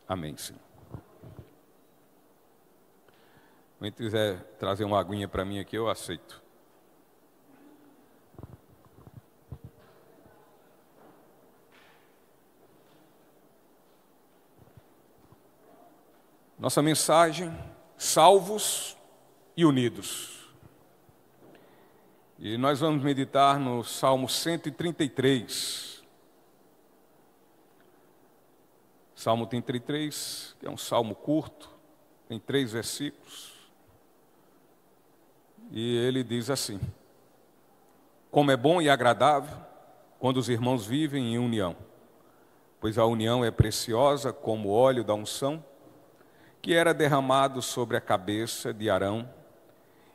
Amém, Senhor. Quem quiser trazer uma aguinha para mim aqui, eu aceito. Nossa mensagem: salvos e unidos. E nós vamos meditar no Salmo 133. Salmo 33, que é um salmo curto, tem 3 versículos. E ele diz assim: como é bom e agradável quando os irmãos vivem em união, pois a união é preciosa como o óleo da unção, que era derramado sobre a cabeça de Arão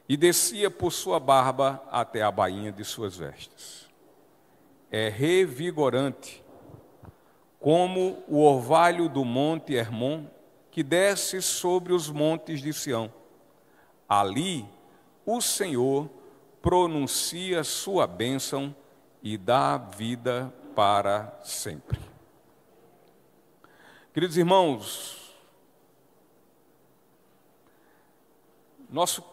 e descia por sua barba até a bainha de suas vestes. É revigorante como o orvalho do monte Hermon, que desce sobre os montes de Sião. Ali o Senhor pronuncia sua bênção e dá vida para sempre. Queridos irmãos, nosso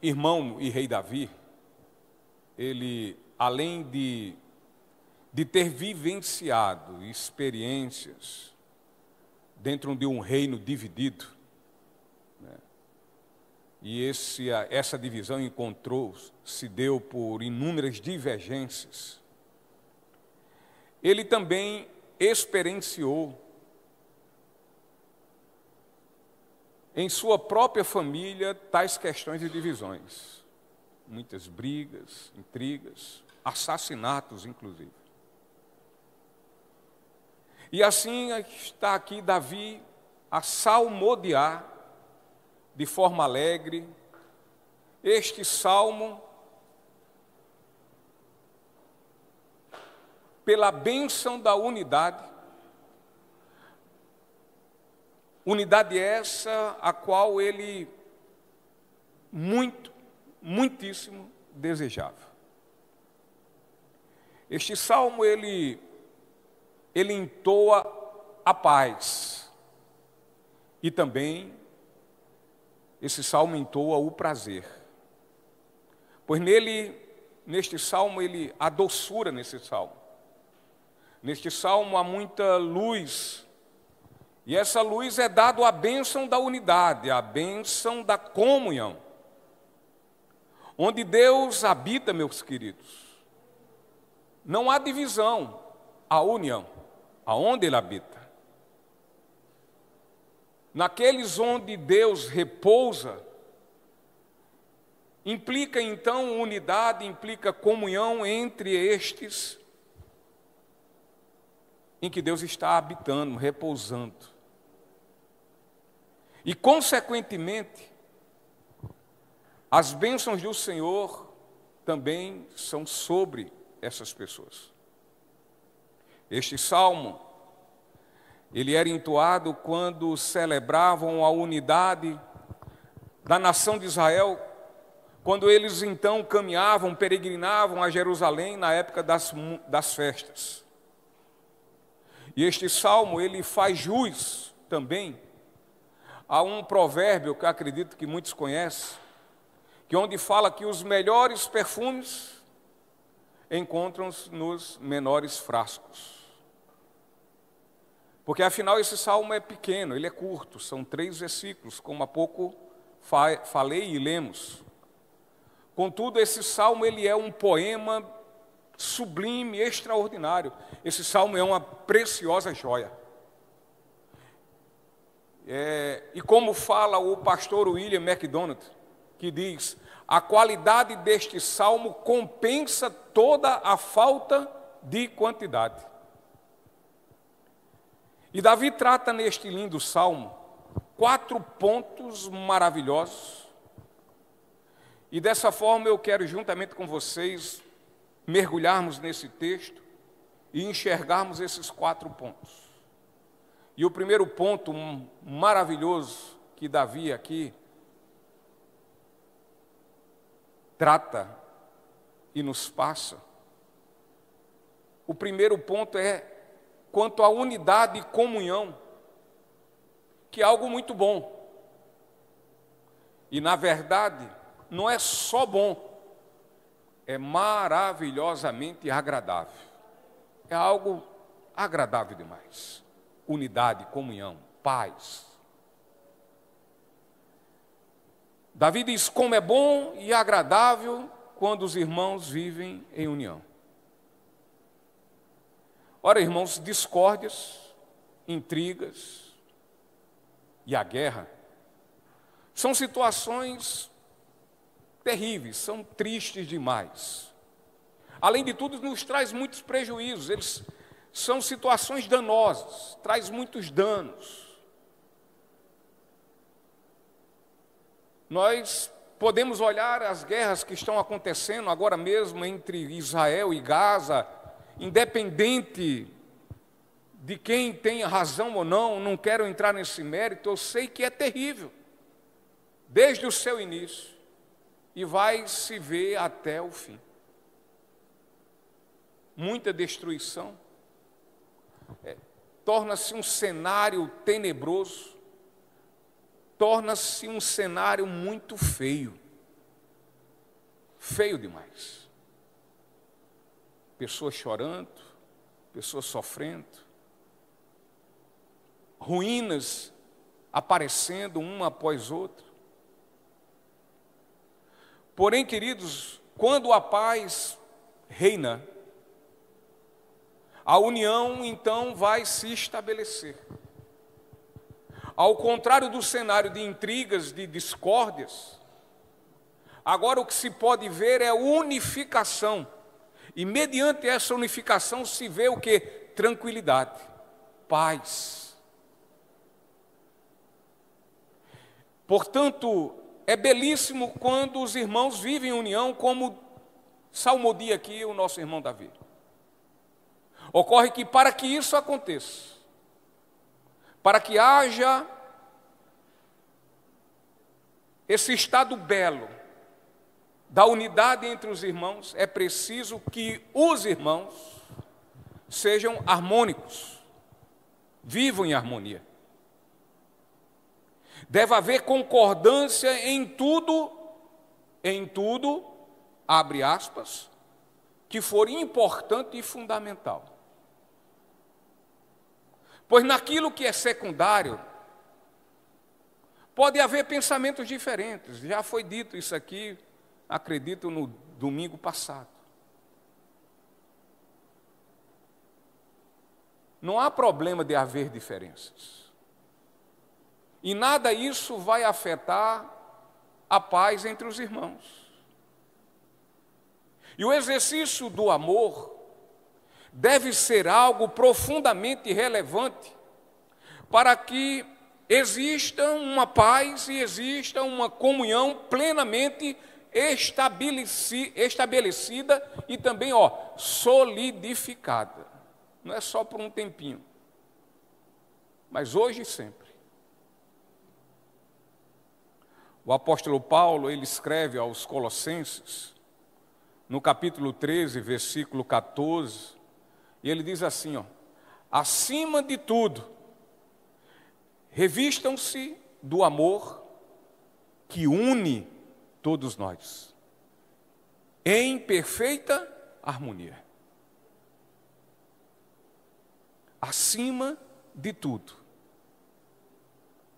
irmão e rei Davi, ele, além de ter vivenciado experiências dentro de um reino dividido, né? E essa divisão se deu por inúmeras divergências. Ele também experienciou em sua própria família tais questões e divisões, muitas brigas, intrigas, assassinatos inclusive. E assim está aqui Davi a salmodiar de forma alegre este salmo pela bênção da unidade. Unidade essa a qual ele muitíssimo desejava. Este salmo ele entoa a paz e também esse salmo entoa o prazer, pois neste salmo há doçura nesse salmo há muita luz, e essa luz é dada a bênção da unidade, a bênção da comunhão, onde Deus habita, meus queridos. Não há divisão, há união, aonde Ele habita. Naqueles onde Deus repousa, implica então unidade, implica comunhão entre estes em que Deus está habitando, repousando. E, consequentemente, as bênçãos do Senhor também são sobre essas pessoas. Este salmo, ele era entoado quando celebravam a unidade da nação de Israel, quando eles então caminhavam, peregrinavam a Jerusalém na época das festas. E este salmo, ele faz jus também a um provérbio que eu acredito que muitos conhecem, que onde fala que os melhores perfumes encontram-se nos menores frascos. Porque afinal esse salmo é pequeno, ele é curto, são 3 versículos, como há pouco falei e lemos. Contudo, esse salmo ele é um poema sublime, extraordinário. Esse salmo é uma preciosa joia. E como fala o pastor William MacDonald, que diz: a qualidade deste salmo compensa toda a falta de quantidade. E Davi trata neste lindo salmo 4 pontos maravilhosos. E dessa forma eu quero, juntamente com vocês, mergulharmos nesse texto e enxergarmos esses 4 pontos. E o primeiro ponto maravilhoso que Davi aqui trata e nos passa, o primeiro ponto é quanto à unidade e comunhão que é algo muito bom. E, na verdade, não é só bom, é maravilhosamente agradável. É algo agradável demais. Unidade, comunhão, paz. Davi diz como é bom e agradável quando os irmãos vivem em união. Ora, irmãos, discórdias, intrigas e a guerra são situações terríveis, são tristes demais. Além de tudo, nos traz muitos prejuízos, eles são situações danosas, traz muitos danos. Nós podemos olhar as guerras que estão acontecendo agora mesmo entre Israel e Gaza, independente de quem tenha razão ou não quero entrar nesse mérito, eu sei que é terrível, desde o seu início, e vai se ver até o fim. Muita destruição, torna-se um cenário tenebroso, torna-se um cenário muito feio, feio demais. Pessoas chorando, pessoas sofrendo, ruínas aparecendo uma após outra. Porém, queridos, quando a paz reina, a união então vai se estabelecer. Ao contrário do cenário de intrigas, de discórdias, agora o que se pode ver é unificação. E mediante essa unificação se vê o quê? Tranquilidade, paz. Portanto, é belíssimo quando os irmãos vivem em união, como salmodia aqui o nosso irmão Davi. Ocorre que para que isso aconteça, para que haja esse estado belo da unidade entre os irmãos, é preciso que os irmãos sejam harmônicos, vivam em harmonia. Deve haver concordância em tudo, abre aspas, que for importante e fundamental. Pois naquilo que é secundário, pode haver pensamentos diferentes. Já foi dito isso aqui, acredito, no domingo passado. Não há problema de haver diferenças. E nada isso vai afetar a paz entre os irmãos. E o exercício do amor deve ser algo profundamente relevante para que exista uma paz e exista uma comunhão plenamente estabelecida e também, solidificada. Não é só por um tempinho, mas hoje e sempre. O apóstolo Paulo, ele escreve aos Colossenses, no capítulo 13, versículo 14, e ele diz assim, acima de tudo, revistam-se do amor que une todos nós, em perfeita harmonia. Acima de tudo,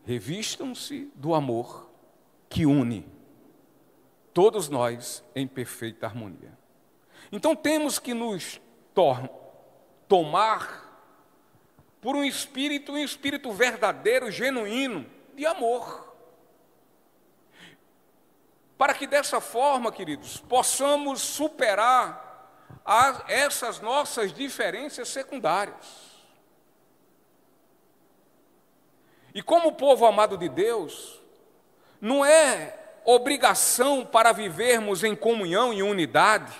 revistam-se do amor que une todos nós em perfeita harmonia. Então temos que nos tomar por um espírito verdadeiro, genuíno, de amor. Para que dessa forma, queridos, possamos superar essas nossas diferenças secundárias. E como povo amado de Deus, não é obrigação para vivermos em comunhão e unidade.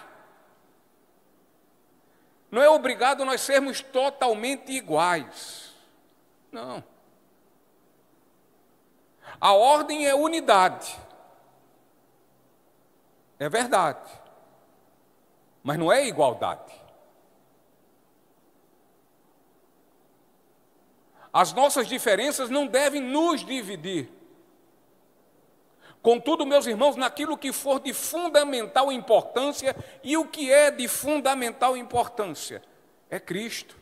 Não é obrigado nós sermos totalmente iguais. Não. A ordem é unidade. É verdade. Mas não é igualdade. As nossas diferenças não devem nos dividir. Contudo, meus irmãos, naquilo que for de fundamental importância, e o que é de fundamental importância? É Cristo.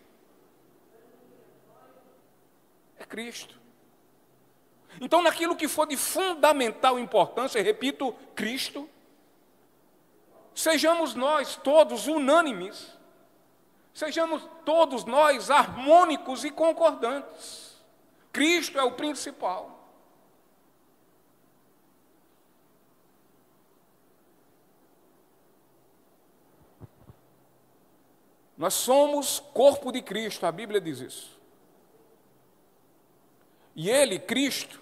É Cristo. Então, naquilo que for de fundamental importância, repito, Cristo, sejamos nós todos unânimes, sejamos todos nós harmônicos e concordantes. Cristo é o principal. Nós somos corpo de Cristo, a Bíblia diz isso. E Ele, Cristo,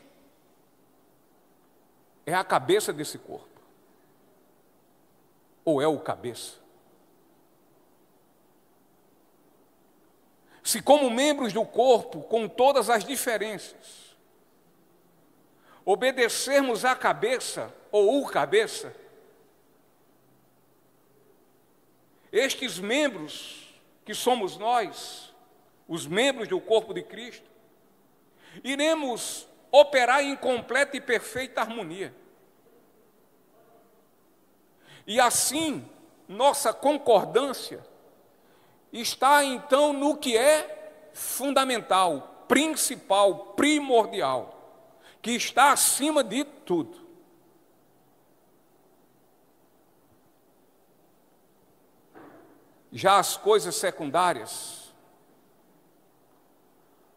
é a cabeça desse corpo. Ou é o cabeça? Se como membros do corpo, com todas as diferenças, obedecermos à cabeça, ou o cabeça, estes membros que somos nós, os membros do corpo de Cristo, iremos operar em completa e perfeita harmonia. E assim, nossa concordância está então no que é fundamental, principal, primordial, que está acima de tudo. Já as coisas secundárias,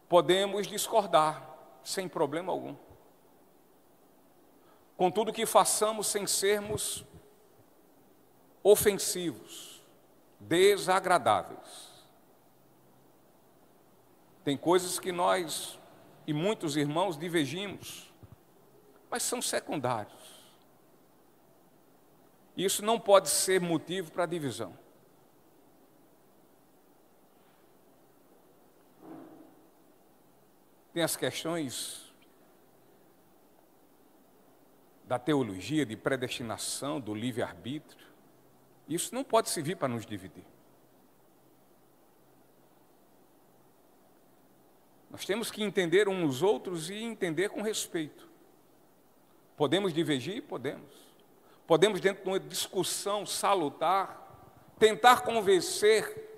podemos discordar, sem problema algum. Contudo, que façamos sem sermos ofensivos, desagradáveis. Tem coisas que nós e muitos irmãos divergimos, mas são secundários. Isso não pode ser motivo para divisão. Tem as questões da teologia, de predestinação, do livre-arbítrio. Isso não pode servir para nos dividir. Nós temos que entender uns os outros e entender com respeito. Podemos divergir? Podemos. Podemos, dentro de uma discussão salutar, tentar convencer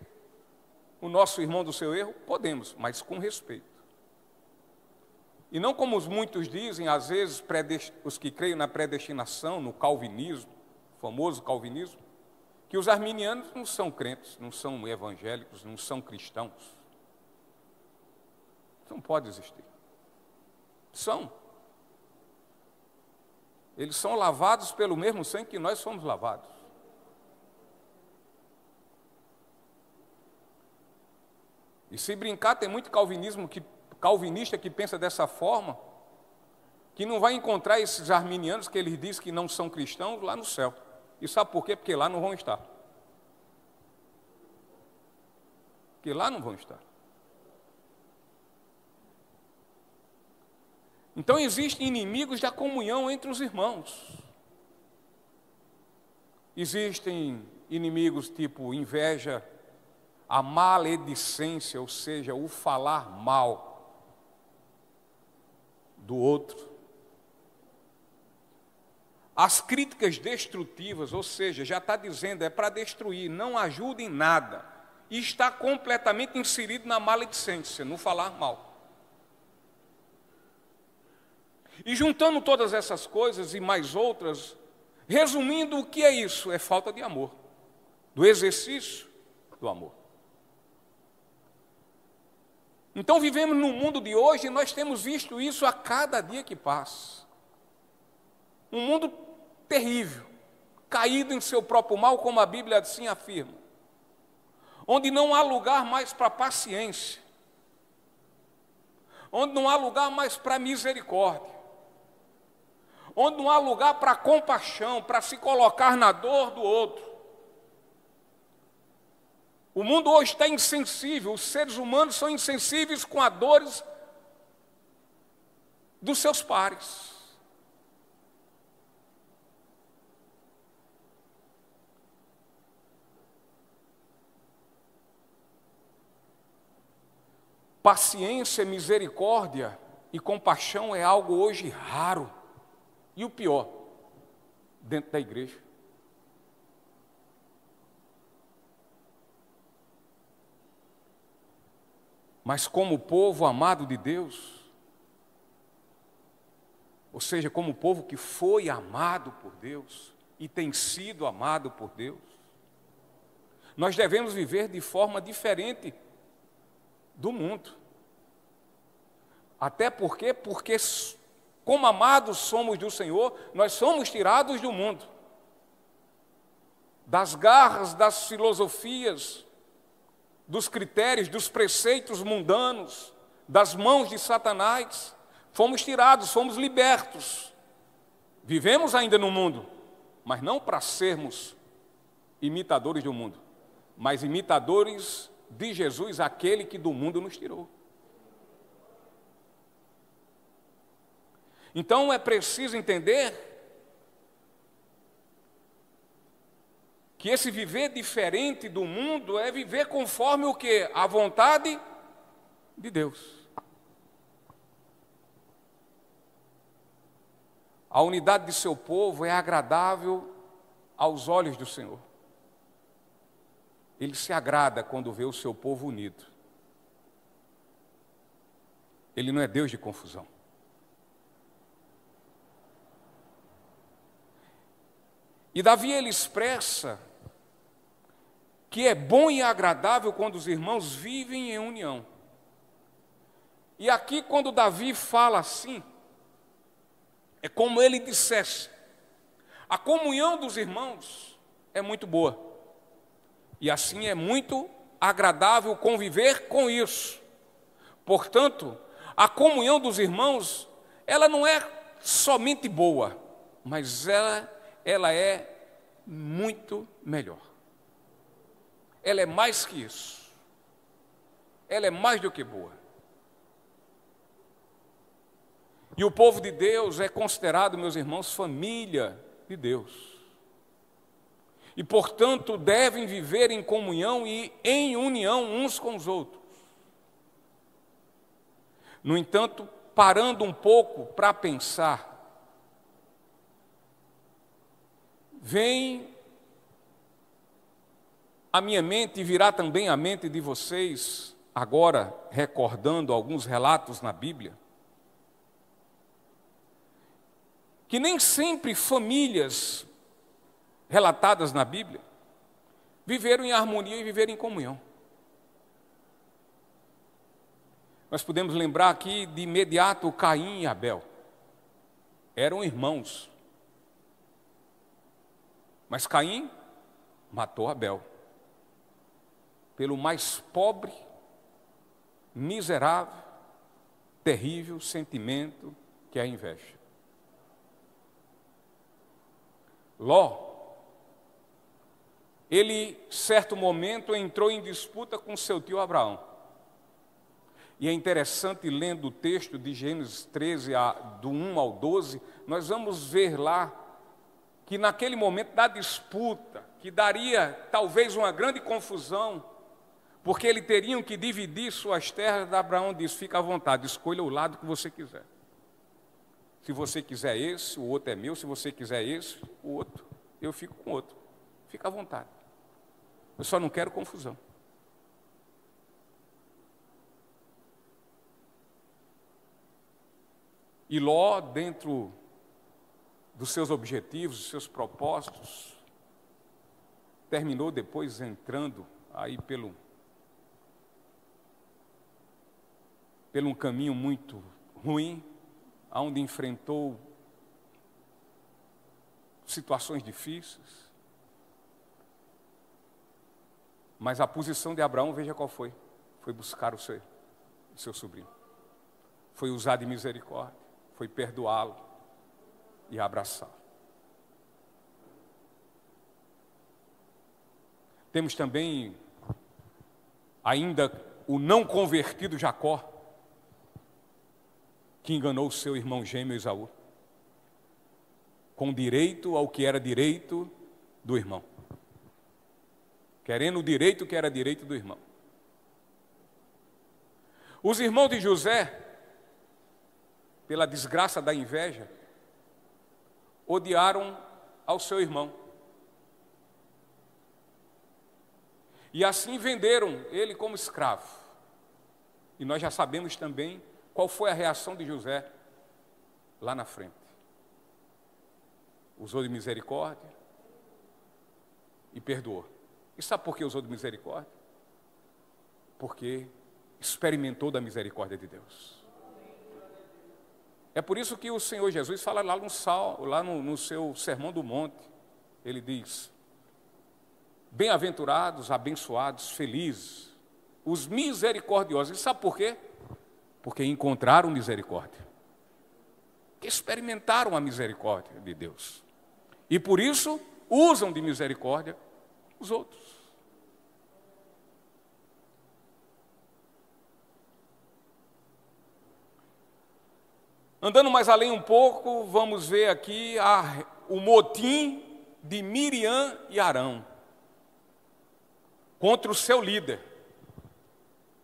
o nosso irmão do seu erro? Podemos, mas com respeito. E não como muitos dizem, às vezes, os que creem na predestinação, no calvinismo, o famoso calvinismo, que os arminianos não são crentes, não são evangélicos, não são cristãos. Isso não pode existir. São. Eles são lavados pelo mesmo sangue que nós somos lavados. E se brincar, tem muito calvinista que pensa dessa forma, que não vai encontrar esses arminianos que eles dizem que não são cristãos lá no céu. E sabe por quê? Porque lá não vão estar. Porque lá não vão estar. Então existem inimigos da comunhão entre os irmãos. Existem inimigos tipo inveja, a maledicência, ou seja, o falar mal do outro. As críticas destrutivas, ou seja, já está dizendo, é para destruir, não ajuda em nada. E está completamente inserido na maledicência, no falar mal. E juntando todas essas coisas e mais outras, resumindo, o que é isso? É falta de amor, do exercício do amor. Então vivemos no mundo de hoje e nós temos visto isso a cada dia que passa. Um mundo terrível, caído em seu próprio mal, como a Bíblia assim afirma. Onde não há lugar mais para paciência. Onde não há lugar mais para misericórdia. Onde não há lugar para compaixão, para se colocar na dor do outro. O mundo hoje está insensível, os seres humanos são insensíveis com as dores dos seus pares. paciência, misericórdia e compaixão é algo hoje raro. E o pior, dentro da igreja. Mas como povo amado de Deus, ou seja, como povo que foi amado por Deus e tem sido amado por Deus, nós devemos viver de forma diferente do mundo. Até porque como amados somos do Senhor, nós somos tirados do mundo, das garras, das filosofias, dos critérios, dos preceitos mundanos, das mãos de Satanás. Fomos tirados, fomos libertos. Vivemos ainda no mundo, mas não para sermos imitadores do mundo, mas imitadores de Jesus, aquele que do mundo nos tirou. Então é preciso entender que esse viver diferente do mundo é viver conforme o quê? A vontade de Deus. A unidade de seu povo é agradável aos olhos do Senhor. Ele se agrada quando vê o seu povo unido. Ele não é Deus de confusão. E Davi, ele expressa que é bom e agradável quando os irmãos vivem em união. E aqui, quando Davi fala assim, é como ele dissesse: a comunhão dos irmãos é muito boa, e assim é muito agradável conviver com isso. Portanto, a comunhão dos irmãos, ela não é somente boa, mas ela é muito melhor. Ela é mais que isso. Ela é mais do que boa. E o povo de Deus é considerado, meus irmãos, família de Deus. E, portanto, devem viver em comunhão e em união uns com os outros. No entanto, parando um pouco para pensar, vem a minha mente e virá também a mente de vocês, agora recordando alguns relatos na Bíblia, que nem sempre famílias relatadas na Bíblia viveram em harmonia e viveram em comunhão. Nós podemos lembrar aqui de imediato Caim e Abel. Eram irmãos. Mas Caim matou Abel pelo mais pobre, miserável, terrível sentimento que é a inveja. Ló, ele, certo momento, entrou em disputa com seu tio Abraão. E é interessante, lendo o texto de Gênesis 13, do 1 ao 12, nós vamos ver lá que naquele momento da disputa, que daria talvez uma grande confusão, porque eles teriam que dividir suas terras, Abraão disse: fica à vontade, escolha o lado que você quiser. Se você quiser esse, o outro é meu. Se você quiser esse, o outro, eu fico com o outro. Fica à vontade. Eu só não quero confusão. E Ló, dentro dos seus objetivos, dos seus propósitos, terminou depois entrando aí pelo um caminho muito ruim, onde enfrentou situações difíceis. Mas a posição de Abraão, veja qual foi. Foi buscar o seu sobrinho. Foi usar de misericórdia. Foi perdoá-lo e abraçá-lo. Temos também ainda o não convertido Jacó, que enganou o seu irmão gêmeo Esaú, com direito ao que era direito do irmão, querendo o direito que era direito do irmão. Os irmãos de José, pela desgraça da inveja, odiaram ao seu irmão. E assim venderam ele como escravo. E nós já sabemos também qual foi a reação de José lá na frente. Usou de misericórdia e perdoou. E sabe por que usou de misericórdia? Porque experimentou da misericórdia de Deus. É por isso que o Senhor Jesus fala lá no seu Sermão do Monte. Ele diz: bem-aventurados, abençoados, felizes, os misericordiosos. E sabe por quê? Porque encontraram misericórdia. Que experimentaram a misericórdia de Deus. E por isso usam de misericórdia os outros. Andando mais além um pouco, vamos ver aqui o motim de Miriam e Arão contra o seu líder,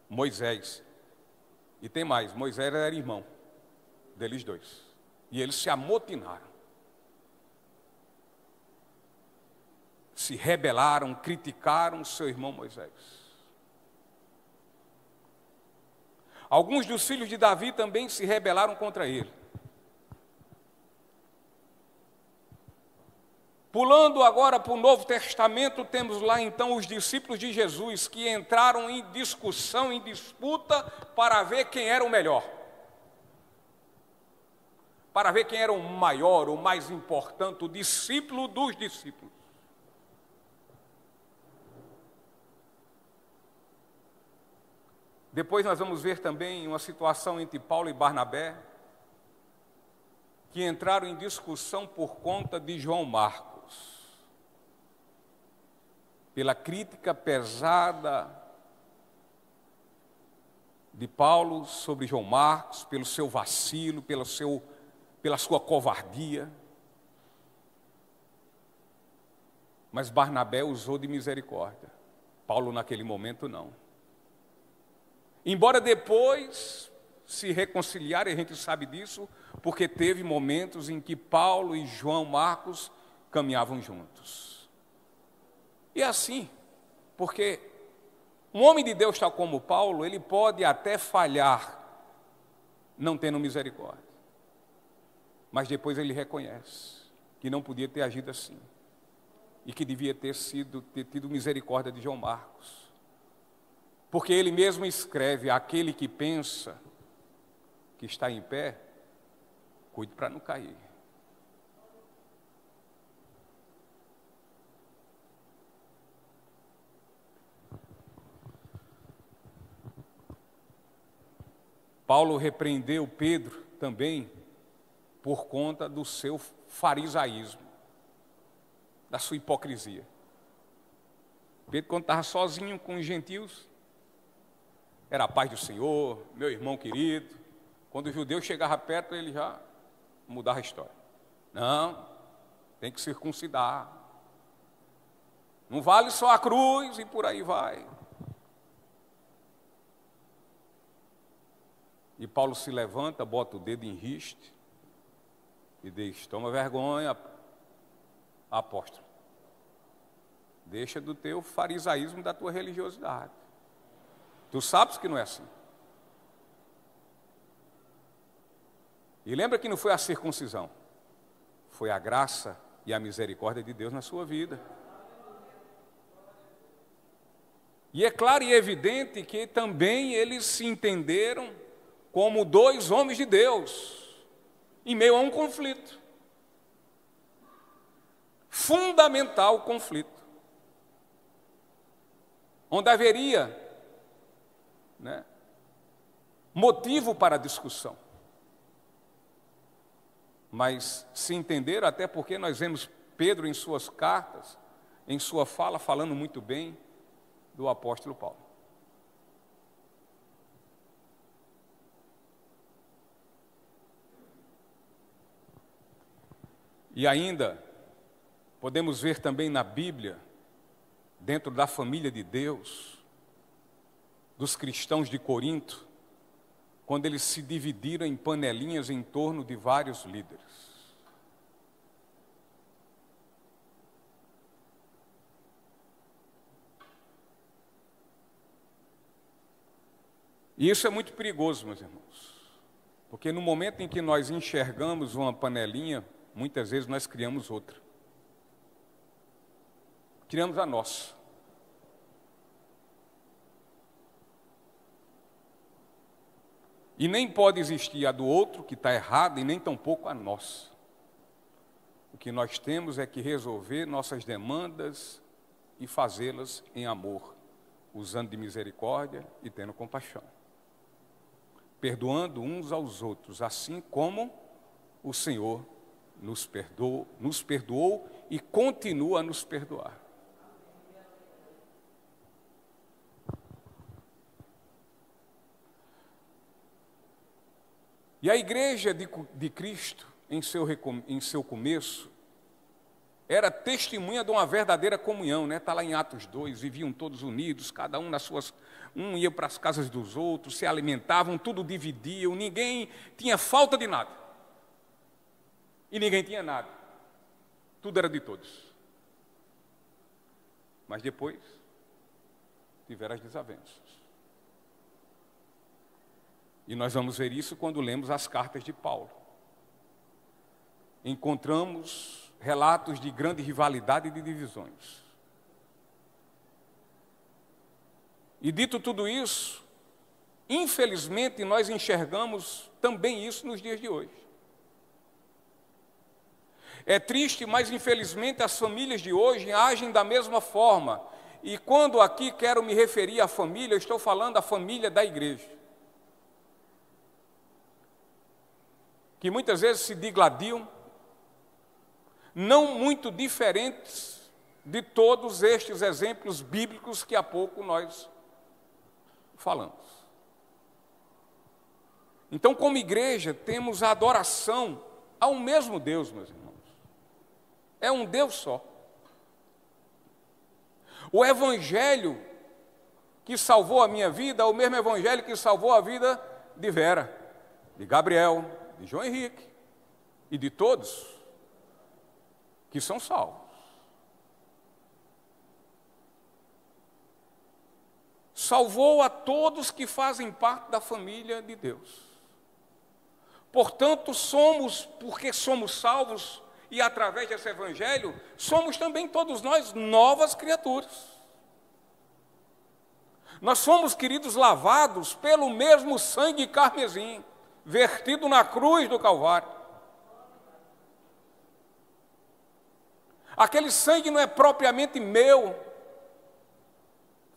Moisés. E tem mais, Moisés era irmão deles dois. E eles se amotinaram. Se rebelaram, criticaram seu irmão Moisés. Alguns dos filhos de Davi também se rebelaram contra ele. Pulando agora para o Novo Testamento, temos lá então os discípulos de Jesus que entraram em discussão, em disputa, para ver quem era o melhor. Para ver quem era o maior, o mais importante, o discípulo dos discípulos. Depois nós vamos ver também uma situação entre Paulo e Barnabé, que entraram em discussão por conta de João Marcos. Pela crítica pesada de Paulo sobre João Marcos, pelo seu vacilo, pela sua covardia. Mas Barnabé usou de misericórdia. Paulo naquele momento não. Embora depois se reconciliarem, a gente sabe disso, porque teve momentos em que Paulo e João Marcos caminhavam juntos. E assim, porque um homem de Deus tal como Paulo, ele pode até falhar, não tendo misericórdia. Mas depois ele reconhece que não podia ter agido assim. E que devia ter tido misericórdia de João Marcos. Porque ele mesmo escreve: aquele que pensa que está em pé, cuide para não cair. Paulo repreendeu Pedro também por conta do seu farisaísmo, da sua hipocrisia. Pedro, quando estava sozinho com os gentios, era a paz do Senhor, meu irmão querido. Quando o judeu chegava perto, ele já mudava a história. Não, tem que circuncidar. Não vale só a cruz e por aí vai. E Paulo se levanta, bota o dedo em riste e diz: toma vergonha, apóstolo. Deixa do teu farisaísmo, da tua religiosidade. Tu sabes que não é assim. E lembra que não foi a circuncisão, foi a graça e a misericórdia de Deus na sua vida. E é claro e evidente que também eles se entenderam como dois homens de Deus, em meio a um conflito. Fundamental conflito. Onde haveria, motivo para discussão. Mas se entenderam, até porque nós vemos Pedro em suas cartas, em sua fala, falando muito bem do apóstolo Paulo. E ainda, podemos ver também na Bíblia, dentro da família de Deus, dos cristãos de Corinto, quando eles se dividiram em panelinhas em torno de vários líderes. E isso é muito perigoso, meus irmãos, porque no momento em que nós enxergamos uma panelinha, muitas vezes nós criamos outra. Criamos a nossa. E nem pode existir a do outro, que está errada, e nem tampouco a nossa. O que nós temos é que resolver nossas demandas e fazê-las em amor, usando de misericórdia e tendo compaixão. Perdoando uns aos outros, assim como o Senhor nos perdoou e continua a nos perdoar. E a igreja de Cristo, em seu começo, era testemunha de uma verdadeira comunhão, né? Está lá em Atos 2, viviam todos unidos, cada um nas suas... Um ia para as casas dos outros, se alimentavam, tudo dividiam, ninguém tinha falta de nada. E ninguém tinha nada. Tudo era de todos. Mas depois, tiveram as desavenças. E nós vamos ver isso quando lemos as cartas de Paulo. Encontramos relatos de grande rivalidade e de divisões. E dito tudo isso, infelizmente nós enxergamos também isso nos dias de hoje. É triste, mas infelizmente as famílias de hoje agem da mesma forma. E quando aqui quero me referir à família, eu estou falando da família da igreja. Que muitas vezes se digladiam, não muito diferentes de todos estes exemplos bíblicos que há pouco nós falamos. Então, como igreja, temos a adoração ao mesmo Deus, meus irmãos. É um Deus só. O evangelho que salvou a minha vida é o mesmo evangelho que salvou a vida de Vera, de Gabriel, de João Henrique e de todos que são salvos. Salvou a todos que fazem parte da família de Deus. Portanto, porque somos salvos e através desse evangelho, somos também todos nós novas criaturas. Nós somos, queridos, lavados pelo mesmo sangue carmesim, vertido na cruz do Calvário. Aquele sangue não é propriamente meu,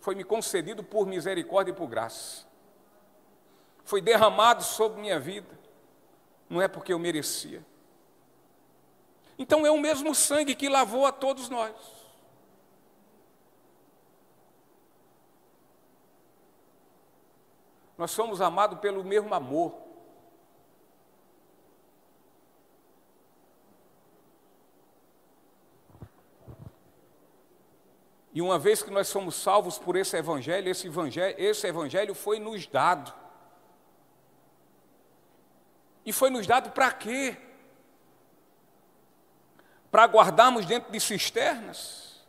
foi me concedido por misericórdia e por graça. Foi derramado sobre minha vida, não é porque eu merecia. Então é o mesmo sangue que lavou a todos nós. Nós somos amados pelo mesmo amor. E uma vez que nós somos salvos por esse evangelho foi nos dado. E foi nos dado para quê? Para guardarmos dentro de cisternas,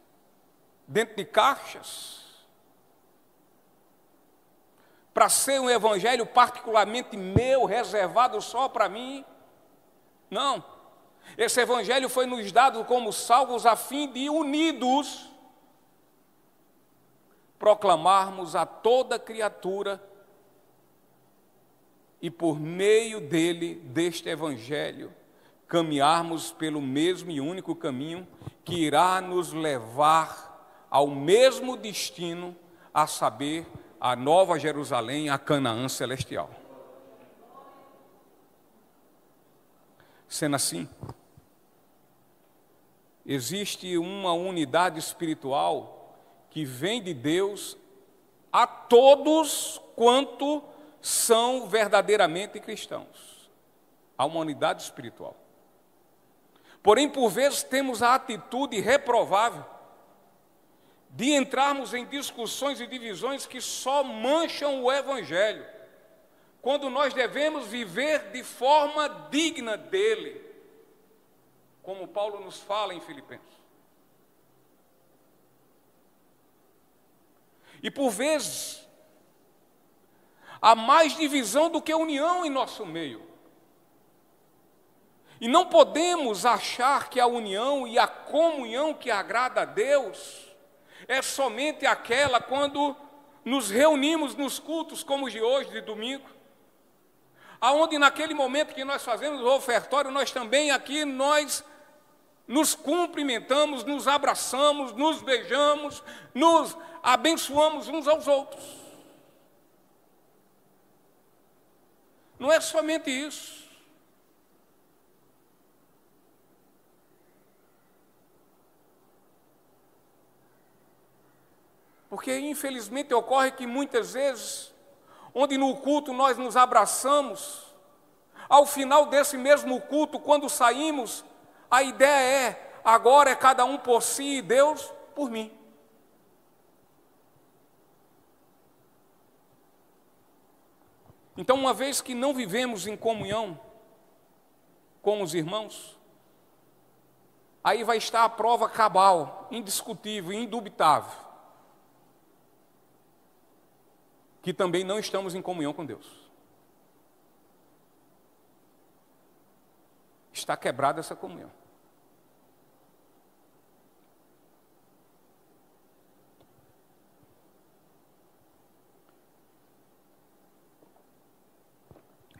dentro de caixas, para ser um evangelho particularmente meu, reservado só para mim? Não. Esse evangelho foi nos dado como salvos a fim de, unidos, proclamarmos a toda criatura e por meio dele, deste evangelho, caminharmos pelo mesmo e único caminho que irá nos levar ao mesmo destino, a saber, a Nova Jerusalém, a Canaã celestial. Sendo assim, existe uma unidade espiritual que vem de Deus a todos quanto são verdadeiramente cristãos. Há uma unidade espiritual. Porém, por vezes, temos a atitude reprovável de entrarmos em discussões e divisões que só mancham o evangelho, quando nós devemos viver de forma digna dele, como Paulo nos fala em Filipenses. E por vezes, há mais divisão do que união em nosso meio. E não podemos achar que a união e a comunhão que agrada a Deus é somente aquela quando nos reunimos nos cultos como os de hoje, de domingo, aonde naquele momento que nós fazemos o ofertório, nós também aqui nos cumprimentamos, nos abraçamos, nos beijamos, nos abençoamos uns aos outros. Não é somente isso. Porque, infelizmente, ocorre que muitas vezes, onde no culto nós nos abraçamos, ao final desse mesmo culto, quando saímos, a ideia é, agora é cada um por si e Deus por mim. Então, uma vez que não vivemos em comunhão com os irmãos, aí vai estar a prova cabal, indiscutível, indubitável, que também não estamos em comunhão com Deus. Está quebrada essa comunhão.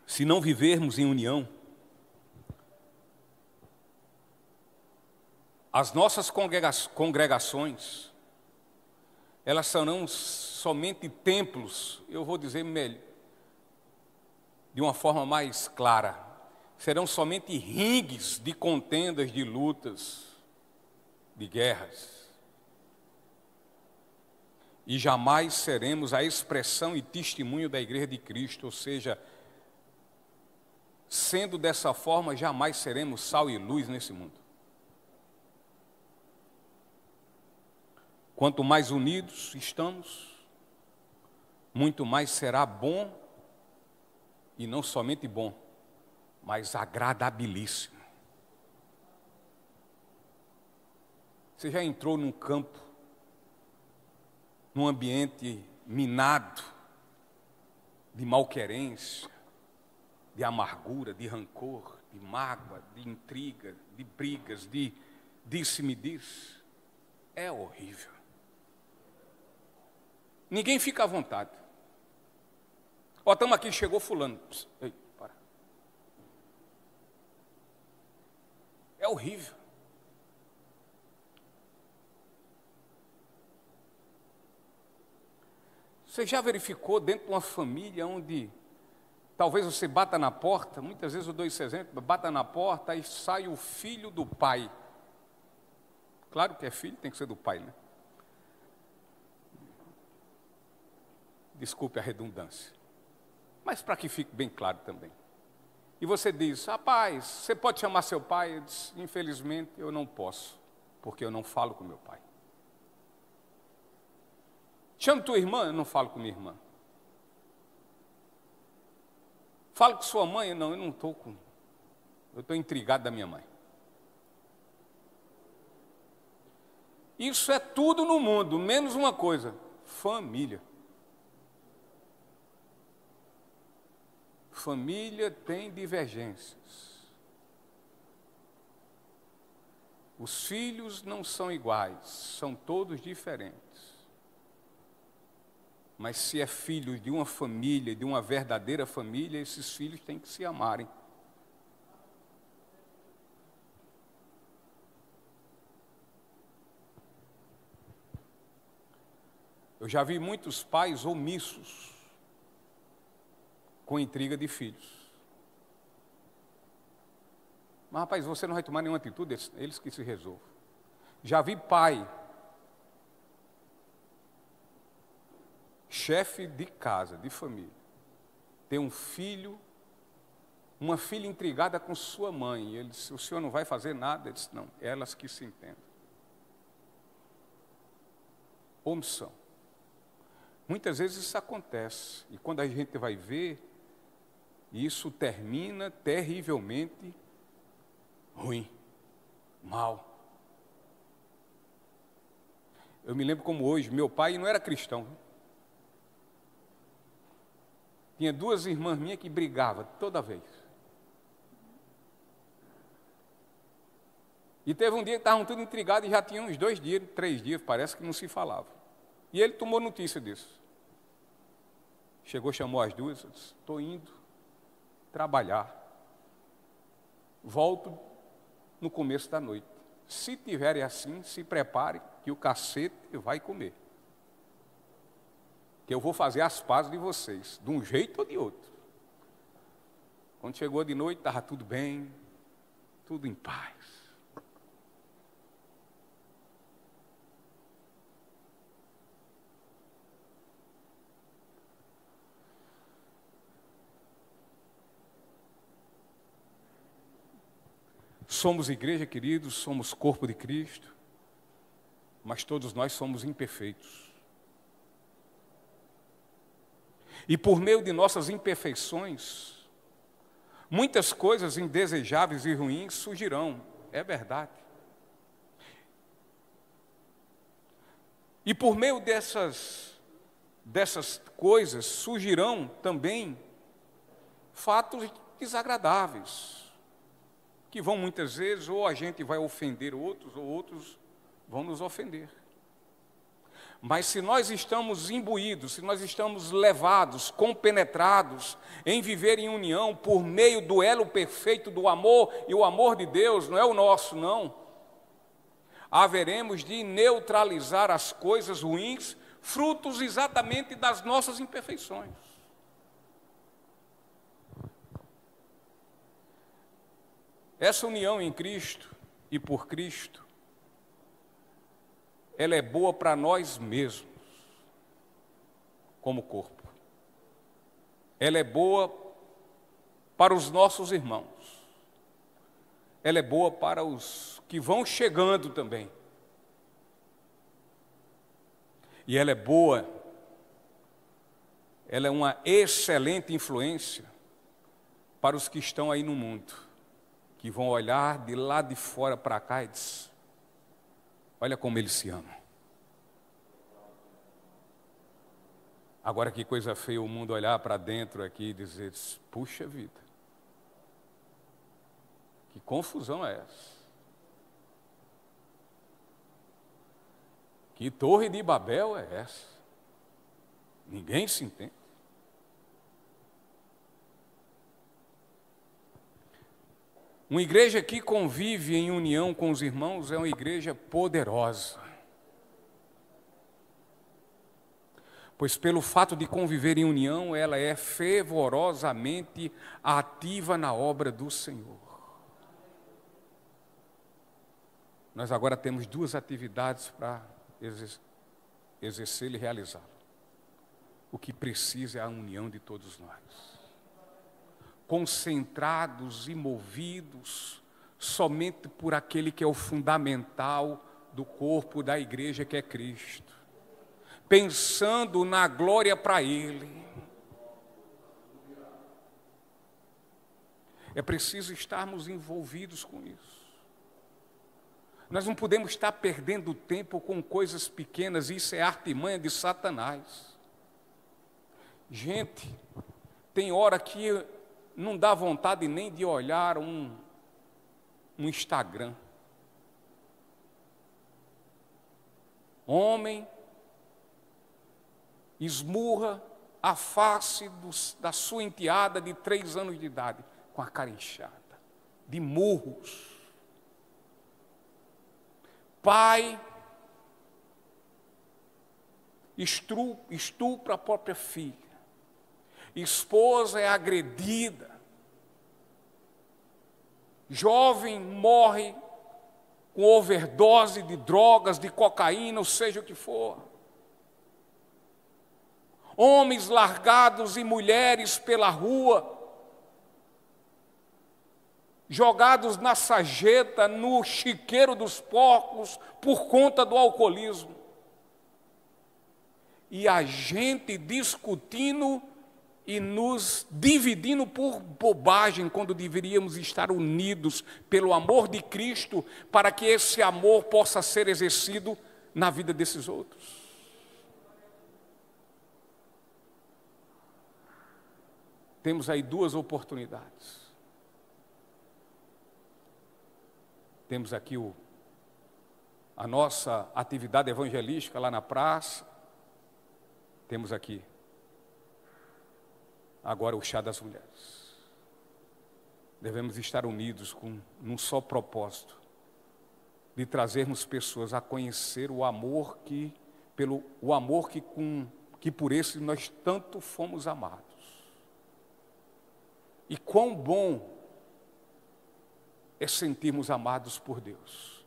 Se não vivermos em união, as nossas congregações, elas serão somente templos, eu vou dizer melhor, de uma forma mais clara, serão somente ringues de contendas, de lutas, de guerras. E jamais seremos a expressão e testemunho da Igreja de Cristo, ou seja, sendo dessa forma, jamais seremos sal e luz nesse mundo. Quanto mais unidos estamos, muito mais será bom, e não somente bom, mas agradabilíssimo. Você já entrou num campo, num ambiente minado de malquerência, de amargura, de rancor, de mágoa, de intriga, de brigas, de disse-me diz? É horrível. Ninguém fica à vontade. Ó, estamos aqui, chegou fulano. Pss, ei, para. É horrível. Você já verificou dentro de uma família onde talvez você bata na porta, muitas vezes eu dou esse exemplo, bata na porta e sai o filho do pai. Claro que é filho, tem que ser do pai, né? Desculpe a redundância. Mas para que fique bem claro também. E você diz, rapaz, você pode chamar seu pai? Eu disse, infelizmente eu não posso, porque eu não falo com meu pai. Chama tua irmã? Eu não falo com minha irmã. Falo com sua mãe? Não, eu não estou com... Eu estou intrigado da minha mãe. Isso é tudo no mundo, menos uma coisa, família. Família tem divergências. Os filhos não são iguais, são todos diferentes. Mas se é filho de uma família, de uma verdadeira família, esses filhos têm que se amarem. Eu já vi muitos pais omissos com intriga de filhos. Mas, rapaz, você não vai tomar nenhuma atitude, eles que se resolvam. Já vi pai, chefe de casa, de família, ter um filho, uma filha intrigada com sua mãe. Ele disse, o senhor não vai fazer nada? Ele disse, não, elas que se entendem. Omissão. Muitas vezes isso acontece, e quando a gente vai ver, isso termina terrivelmente ruim, mal. Eu me lembro como hoje, meu pai não era cristão. Tinha 2 irmãs minhas que brigavam toda vez. E teve um dia que estavam tudo intrigados e já tinha uns 2 dias, 3 dias, parece que não se falava. E ele tomou notícia disso. Chegou, chamou as 2, disse, estou indo trabalhar. Volto no começo da noite. Se tiverem assim, se prepare que o cacete vai comer. Que eu vou fazer as pazes de vocês, de um jeito ou de outro. Quando chegou de noite, estava tudo bem, tudo em paz. Somos igreja, queridos, somos corpo de Cristo, mas todos nós somos imperfeitos. E por meio de nossas imperfeições, muitas coisas indesejáveis e ruins surgirão, é verdade. E por meio dessas coisas surgirão também fatos desagradáveis, que vão muitas vezes, ou a gente vai ofender outros, ou outros vão nos ofender. Mas se nós estamos imbuídos, se nós estamos levados, compenetrados em viver em união por meio do elo perfeito do amor, e o amor de Deus não é o nosso, não, haveremos de neutralizar as coisas ruins, frutos exatamente das nossas imperfeições. Essa união em Cristo e por Cristo, ela é boa para nós mesmos, como corpo. Ela é boa para os nossos irmãos. Ela é boa para os que vão chegando também. E ela é boa, ela é uma excelente influência para os que estão aí no mundo, que vão olhar de lá de fora para cá e dizer, olha como eles se amam. Agora que coisa feia o mundo olhar para dentro aqui e dizer, puxa vida, que confusão é essa? Que torre de Babel é essa? Ninguém se entende. Uma igreja que convive em união com os irmãos é uma igreja poderosa. Pois pelo fato de conviver em união, ela é fervorosamente ativa na obra do Senhor. Nós agora temos 2 atividades para exercê-la e realizá-la. O que precisa é a união de todos nós. Concentrados e movidos somente por aquele que é o fundamental do corpo da igreja, que é Cristo. Pensando na glória para Ele. É preciso estarmos envolvidos com isso. Nós não podemos estar perdendo tempo com coisas pequenas, isso é artimanha de Satanás. Gente, tem hora que não dá vontade nem de olhar um Instagram. Homem esmurra a face da sua enteada de 3 anos de idade, com a cara inchada, de murros. Pai estupra a própria filha. Esposa é agredida. Jovem morre com overdose de drogas, de cocaína, ou seja o que for. Homens largados e mulheres pela rua, jogados na sarjeta, no chiqueiro dos porcos, por conta do alcoolismo. E a gente discutindo e nos dividindo por bobagem, quando deveríamos estar unidos pelo amor de Cristo, para que esse amor possa ser exercido na vida desses outros. Temos aí duas oportunidades. Temos aqui a nossa atividade evangelística lá na praça. Temos aqui agora o chá das mulheres. Devemos estar unidos num só propósito, de trazermos pessoas a conhecer o amor que por esse nós tanto fomos amados. E quão bom é sentirmos amados por Deus.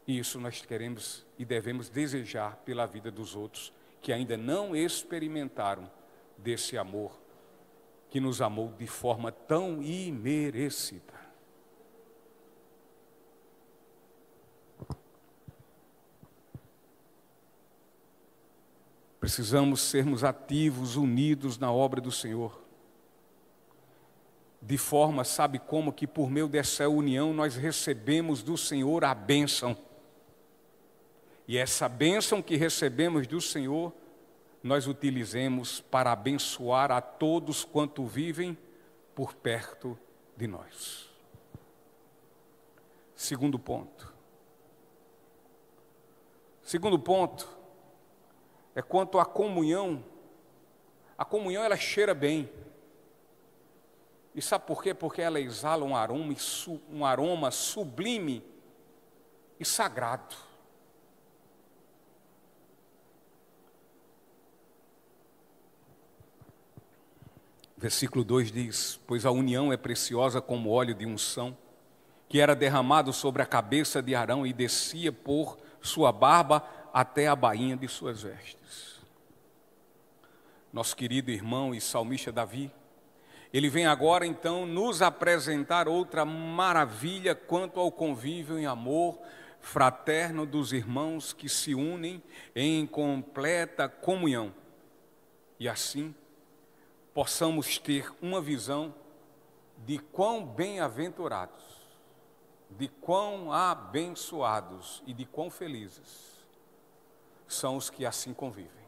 E isso nós queremos e devemos desejar pela vida dos outros, que ainda não experimentaram desse amor, que nos amou de forma tão imerecida. Precisamos sermos ativos, unidos na obra do Senhor. De forma, sabe como, que por meio dessa união nós recebemos do Senhor a bênção. E essa bênção que recebemos do Senhor, nós utilizemos para abençoar a todos quanto vivem por perto de nós. Segundo ponto. Segundo ponto é quanto à comunhão. A comunhão, ela cheira bem. E sabe por quê? Porque ela exala um aroma sublime e sagrado. Versículo 2 diz: pois a união é preciosa como óleo de unção, que era derramado sobre a cabeça de Arão e descia por sua barba até a bainha de suas vestes. Nosso querido irmão e salmista Davi, ele vem agora então nos apresentar outra maravilha quanto ao convívio em amor fraterno dos irmãos que se unem em completa comunhão. E assim possamos ter uma visão de quão bem-aventurados, de quão abençoados e de quão felizes são os que assim convivem.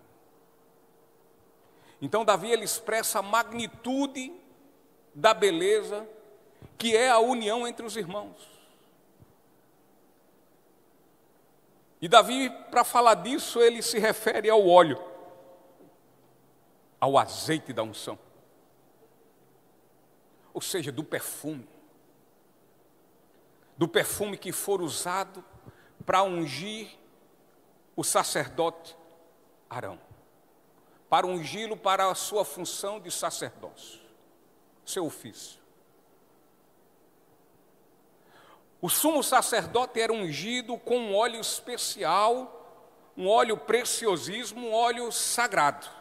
Então Davi, ele expressa a magnitude da beleza que é a união entre os irmãos. E Davi, para falar disso, ele se refere ao óleo, ao azeite da unção, ou seja, do perfume que for usado para ungir o sacerdote Arão, para ungí-lo para a sua função de sacerdócio, seu ofício. O sumo sacerdote era ungido com um óleo especial, um óleo preciosíssimo, um óleo sagrado.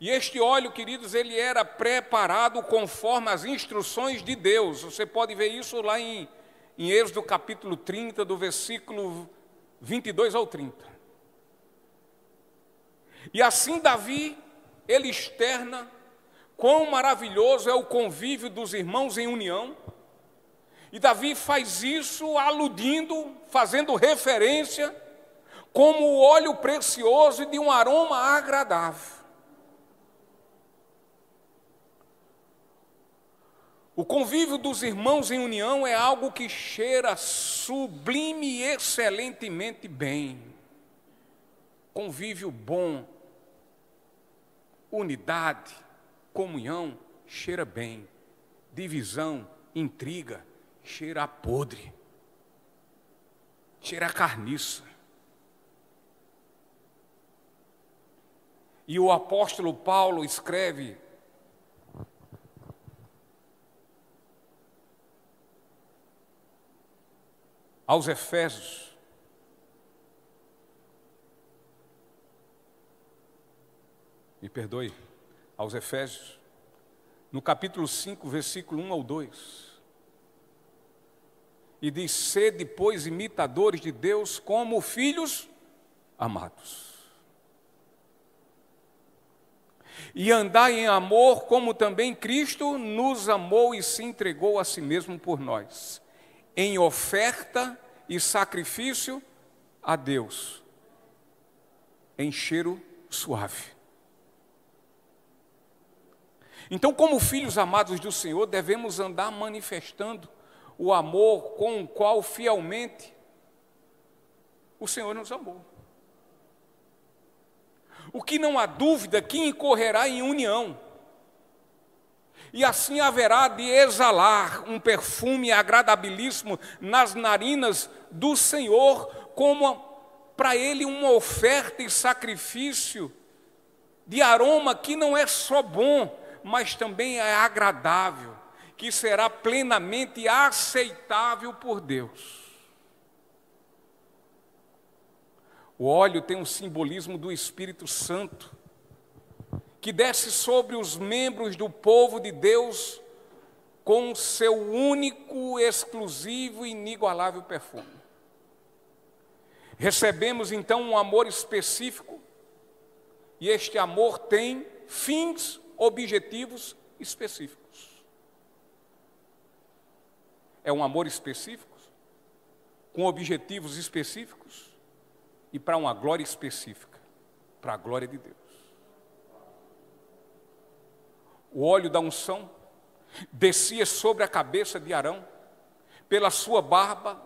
E este óleo, queridos, ele era preparado conforme as instruções de Deus. Você pode ver isso lá em Êxodo capítulo 30, do versículo 22 ao 30. E assim Davi, ele externa quão maravilhoso é o convívio dos irmãos em união. E Davi faz isso aludindo, fazendo referência como o óleo precioso e de um aroma agradável. O convívio dos irmãos em união é algo que cheira sublime e excelentemente bem. Convívio bom, unidade, comunhão, cheira bem. Divisão, intriga, cheira a podre, cheira a carniça. E o apóstolo Paulo escreve aos Efésios, aos Efésios, no capítulo 5, versículo 1 ao 2, e diz: sede, pois, imitadores de Deus como filhos amados. E andai em amor, como também Cristo nos amou e se entregou a si mesmo por nós, em oferta e sacrifício a Deus, em cheiro suave. Então, como filhos amados do Senhor, devemos andar manifestando o amor com o qual fielmente o Senhor nos amou. O que não há dúvida que incorrerá em união, e assim haverá de exalar um perfume agradabilíssimo nas narinas do Senhor, como para Ele uma oferta e sacrifício de aroma que não é só bom, mas também é agradável, que será plenamente aceitável por Deus. O óleo tem um simbolismo do Espírito Santo, que desce sobre os membros do povo de Deus com seu único, exclusivo e inigualável perfume. Recebemos então um amor específico, e este amor tem fins, objetivos específicos. É um amor específico, com objetivos específicos e para uma glória específica, para a glória de Deus. O óleo da unção descia sobre a cabeça de Arão, pela sua barba,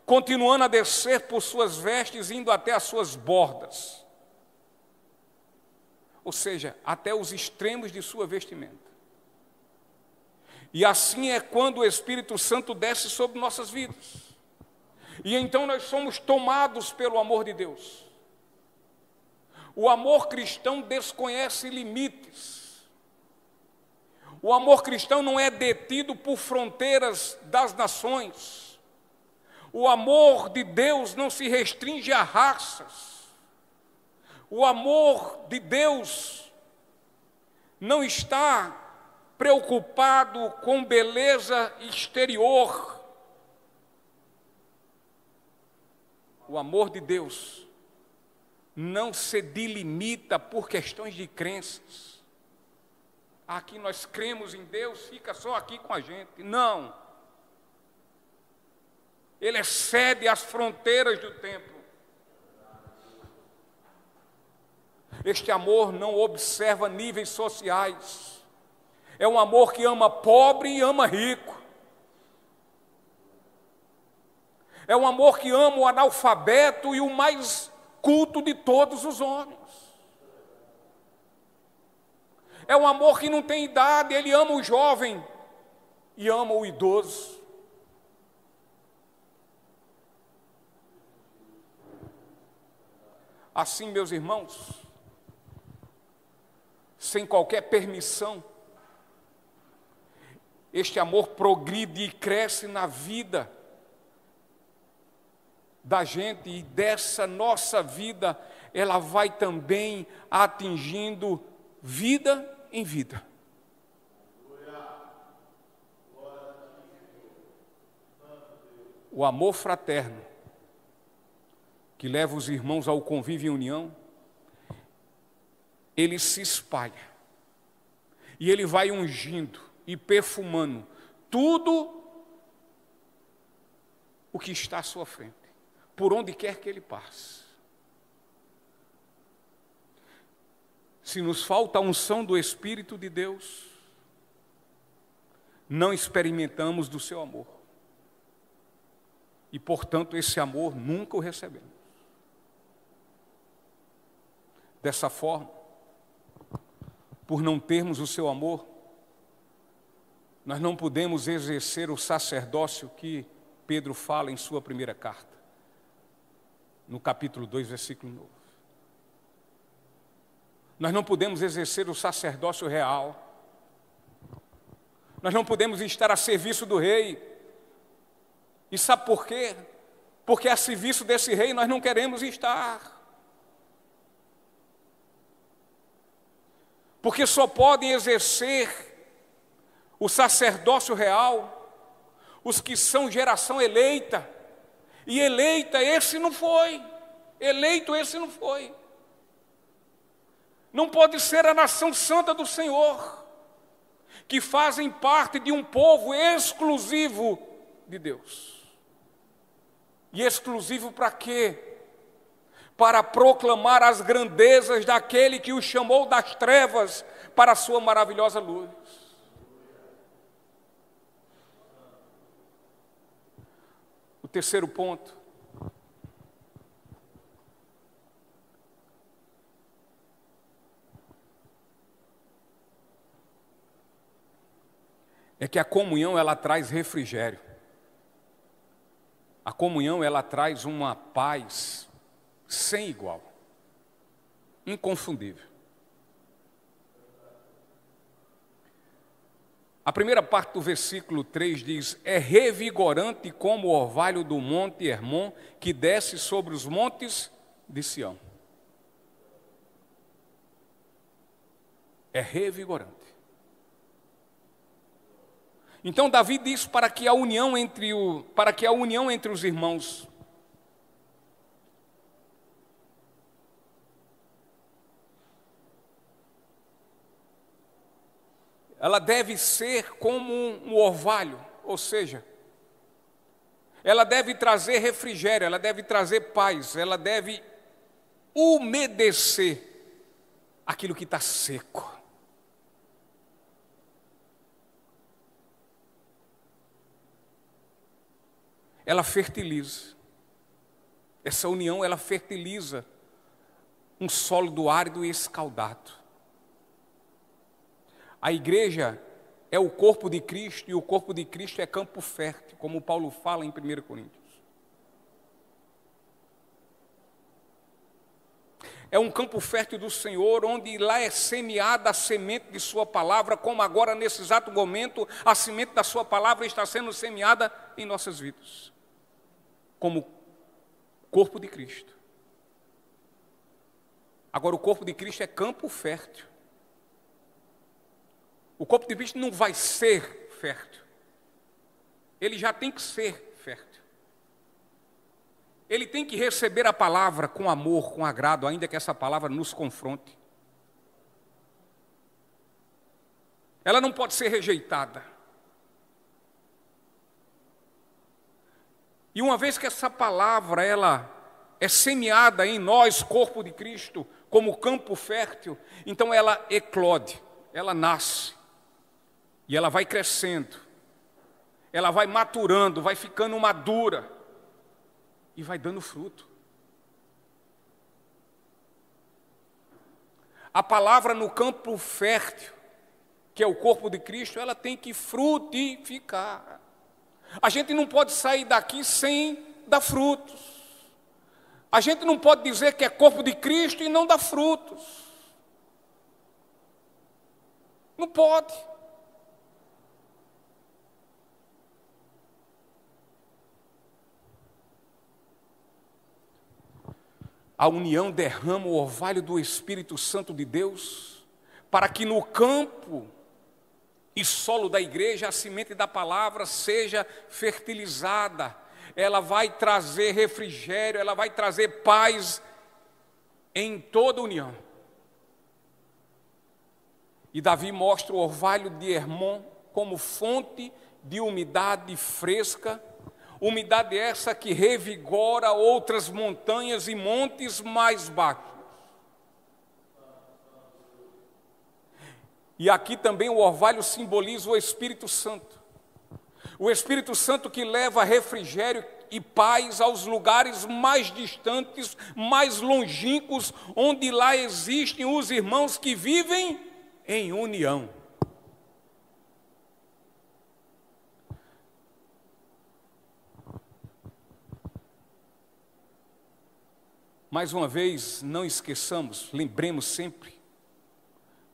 continuando a descer por suas vestes, indo até as suas bordas, ou seja, até os extremos de sua vestimenta. E assim é quando o Espírito Santo desce sobre nossas vidas, e então nós somos tomados pelo amor de Deus. O amor cristão desconhece limites. O amor cristão não é detido por fronteiras das nações. O amor de Deus não se restringe a raças. O amor de Deus não está preocupado com beleza exterior. O amor de Deus não se delimita por questões de crenças. Aqui nós cremos em Deus, fica só aqui com a gente. Não. Ele excede as fronteiras do tempo. Este amor não observa níveis sociais. É um amor que ama pobre e ama rico. É um amor que ama o analfabeto e o mais culto de todos os homens. É um amor que não tem idade, ele ama o jovem e ama o idoso. Assim, meus irmãos, sem qualquer permissão, este amor progride e cresce na vida da gente, e dessa nossa vida, ela vai também atingindo vida em vida. O amor fraterno, que leva os irmãos ao convívio e união, ele se espalha, e ele vai ungindo e perfumando tudo o que está à sua frente, por onde quer que ele passe. Se nos falta a unção do Espírito de Deus, não experimentamos do seu amor. E, portanto, esse amor nunca o recebemos. Dessa forma, por não termos o seu amor, nós não podemos exercer o sacerdócio que Pedro fala em sua primeira carta, no capítulo 2, versículo 9. Nós não podemos exercer o sacerdócio real. Nós não podemos estar a serviço do rei. E sabe por quê? Porque a serviço desse rei nós não queremos estar. Porque só podem exercer o sacerdócio real os que são geração eleita. E eleita esse não foi. Eleito esse não foi. não pode ser a nação santa do Senhor, que fazem parte de um povo exclusivo de Deus. E exclusivo para quê? Para proclamar as grandezas daquele que os chamou das trevas para a sua maravilhosa luz. O terceiro ponto é que a comunhão, ela traz refrigério. A comunhão, ela traz uma paz sem igual, inconfundível. A primeira parte do versículo 3 diz: é revigorante como o orvalho do monte Hermon, que desce sobre os montes de Sião. É revigorante. Então Davi diz para que a união entre os irmãos ela deve ser como um orvalho, ou seja, ela deve trazer refrigério, ela deve trazer paz, ela deve umedecer aquilo que está seco. Ela fertiliza. Essa união, ela fertiliza um solo árido e escaldado. A igreja é o corpo de Cristo, e o corpo de Cristo é campo fértil, como Paulo fala em 1 Coríntios. É um campo fértil do Senhor, onde lá é semeada a semente de sua palavra, como agora, nesse exato momento, a semente da sua palavra está sendo semeada em nossas vidas, como corpo de Cristo. Agora, o corpo de Cristo é campo fértil. O corpo de Cristo não vai ser fértil. Ele já tem que ser fértil. Ele tem que receber a palavra com amor, com agrado, ainda que essa palavra nos confronte. Ela não pode ser rejeitada. E uma vez que essa palavra, ela é semeada em nós, corpo de Cristo, como campo fértil, então ela eclode, ela nasce. E ela vai crescendo, ela vai maturando, vai ficando madura e vai dando fruto. A palavra no campo fértil, que é o corpo de Cristo, ela tem que frutificar. A gente não pode sair daqui sem dar frutos. A gente não pode dizer que é corpo de Cristo e não dar frutos. Não pode. A união derrama o orvalho do Espírito Santo de Deus, para que no campo e solo da igreja a semente da palavra seja fertilizada. Ela vai trazer refrigério, ela vai trazer paz em toda a união. E Davi mostra o orvalho de Hermon como fonte de umidade fresca, umidade essa que revigora outras montanhas e montes mais baixos. E aqui também o orvalho simboliza o Espírito Santo. O Espírito Santo que leva refrigério e paz aos lugares mais distantes, mais longínquos, onde lá existem os irmãos que vivem em união. Mais uma vez, não esqueçamos, lembremos sempre,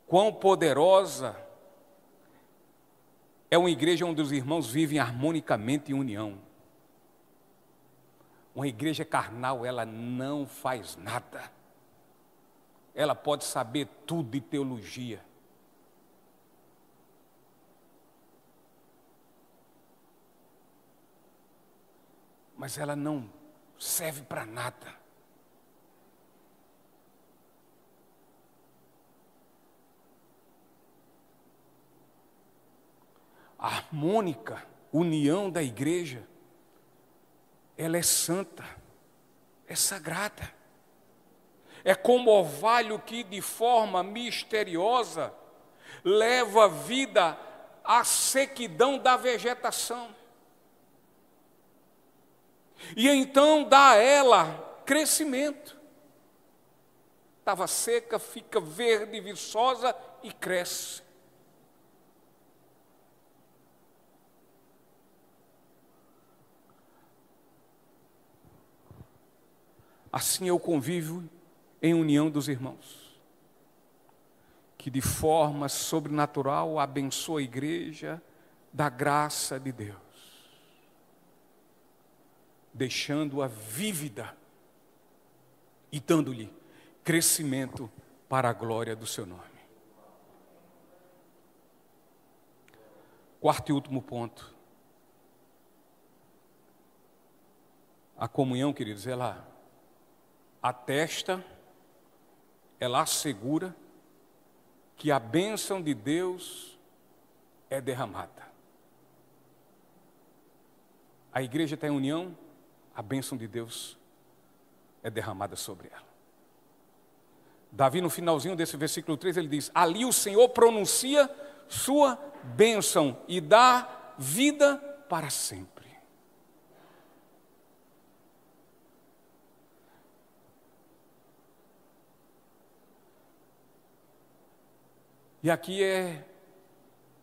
quão poderosa é uma igreja onde os irmãos vivem harmonicamente em união. Uma igreja carnal, ela não faz nada. Ela pode saber tudo de teologia. Mas ela não serve para nada. harmônica união da igreja, ela é santa, é sagrada. É como orvalho que de forma misteriosa leva vida à sequidão da vegetação. E então dá a ela crescimento. Estava seca, fica verde, viçosa e cresce. Assim é o convívio em união dos irmãos, que de forma sobrenatural abençoa a igreja da graça de Deus, deixando-a vívida e dando-lhe crescimento para a glória do seu nome. Quarto e último ponto. A comunhão, queridos, ela atesta, ela assegura que a bênção de Deus é derramada. A igreja está em união, a bênção de Deus é derramada sobre ela. Davi, no finalzinho desse versículo 3, ele diz: ali o Senhor pronuncia sua bênção e dá vida para sempre. E aqui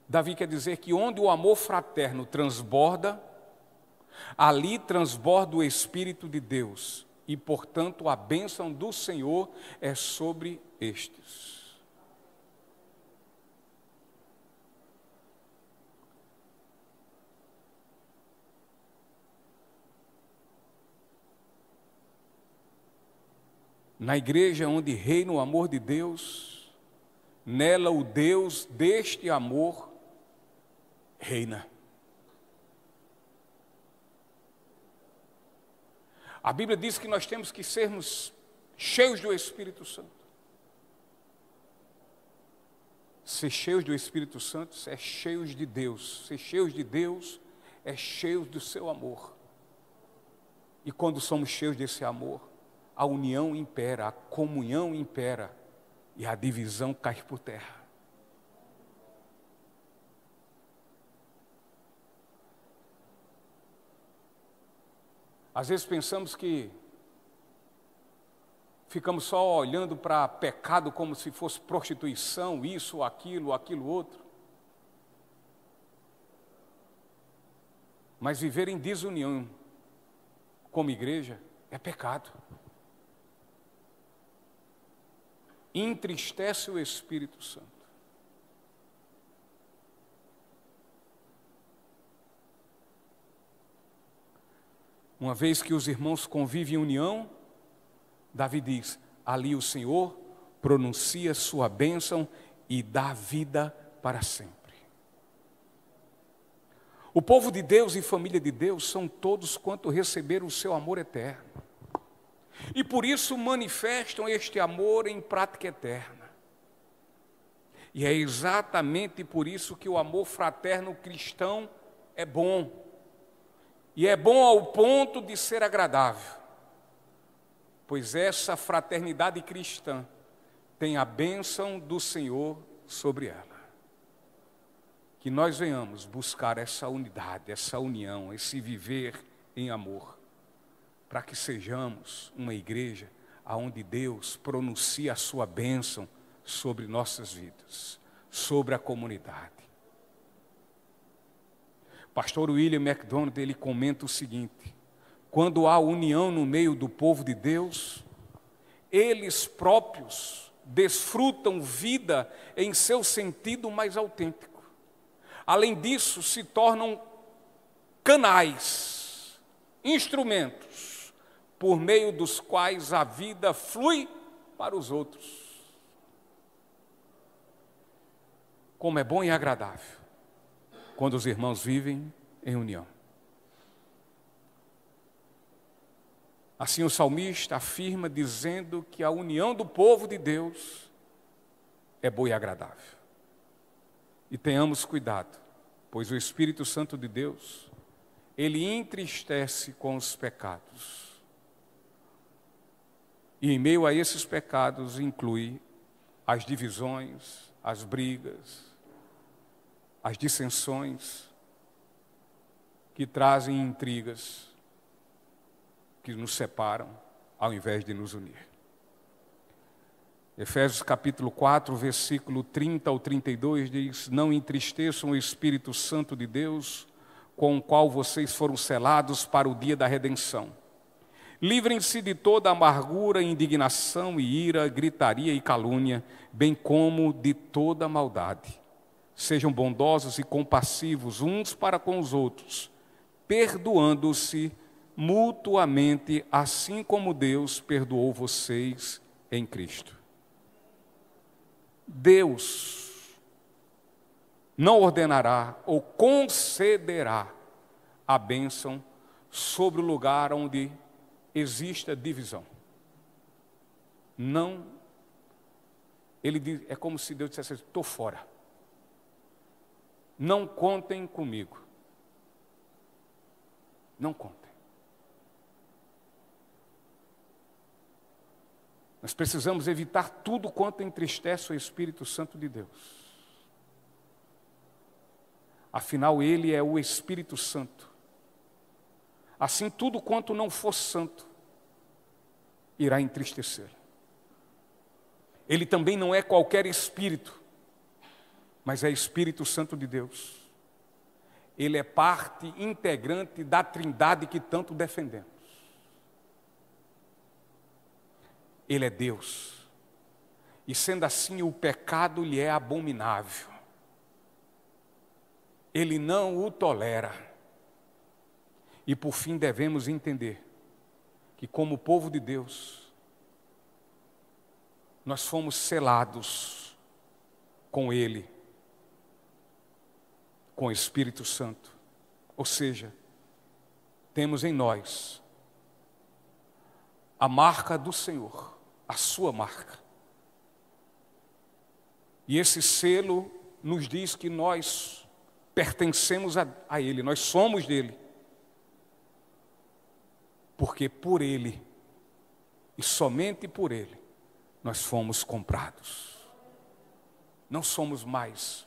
Davi quer dizer que onde o amor fraterno transborda, ali transborda o Espírito de Deus, e portanto a bênção do Senhor é sobre estes. Na igreja onde reina o amor de Deus, nela o Deus deste amor reina. A Bíblia diz que nós temos que sermos cheios do Espírito Santo. Ser cheios do Espírito Santo é cheios de Deus. Ser cheios de Deus é cheios do seu amor. E quando somos cheios desse amor, a união impera, a comunhão impera e a divisão cai por terra. Às vezes pensamos que ficamos só olhando para pecado como se fosse prostituição, isso, aquilo outro. Mas viver em desunião como igreja é pecado. Entristece o Espírito Santo. Uma vez que os irmãos convivem em união, Davi diz: ali o Senhor pronuncia sua bênção e dá vida para sempre. O povo de Deus e família de Deus são todos quanto receberam o seu amor eterno. E por isso manifestam este amor em prática eterna. E é exatamente por isso que o amor fraterno cristão é bom. E é bom ao ponto de ser agradável, pois essa fraternidade cristã tem a bênção do Senhor sobre ela. Que nós venhamos buscar essa unidade, essa união, esse viver em amor, para que sejamos uma igreja onde Deus pronuncia a sua bênção sobre nossas vidas, sobre a comunidade. Pastor William MacDonald, ele comenta o seguinte: quando há união no meio do povo de Deus, eles próprios desfrutam vida em seu sentido mais autêntico. Além disso, se tornam canais, instrumentos, por meio dos quais a vida flui para os outros. Como é bom e agradável quando os irmãos vivem em união. Assim o salmista afirma dizendo que a união do povo de Deus é boa e agradável. E tenhamos cuidado, pois o Espírito Santo de Deus, ele entristece com os pecados. E em meio a esses pecados inclui as divisões, as brigas, as dissensões, que trazem intrigas, que nos separam, ao invés de nos unir. Efésios capítulo 4, versículo 30 ao 32 diz: não entristeçam o Espírito Santo de Deus, com o qual vocês foram selados para o dia da redenção. Livrem-se de toda amargura, indignação e ira, gritaria e calúnia, bem como de toda maldade. Sejam bondosos e compassivos uns para com os outros, perdoando-se mutuamente, assim como Deus perdoou vocês em Cristo. Deus não ordenará ou concederá a bênção sobre o lugar onde exista divisão. Não. Ele diz, é como se Deus dissesse: estou fora. Não contem comigo. Não contem. Nós precisamos evitar tudo quanto entristece o Espírito Santo de Deus. Afinal, Ele é o Espírito Santo. Assim, tudo quanto não for santo irá entristecer. Ele também não é qualquer espírito, mas é Espírito Santo de Deus. Ele é parte integrante da Trindade que tanto defendemos. Ele é Deus. E sendo assim, o pecado lhe é abominável. Ele não o tolera. E por fim devemos entender que, como povo de Deus, nós fomos selados com Ele, com o Espírito Santo. Ou seja, temos em nós a marca do Senhor, a sua marca. E esse selo nos diz que nós pertencemos a Ele, nós somos dele. Porque por Ele, e somente por Ele, nós fomos comprados. Não somos mais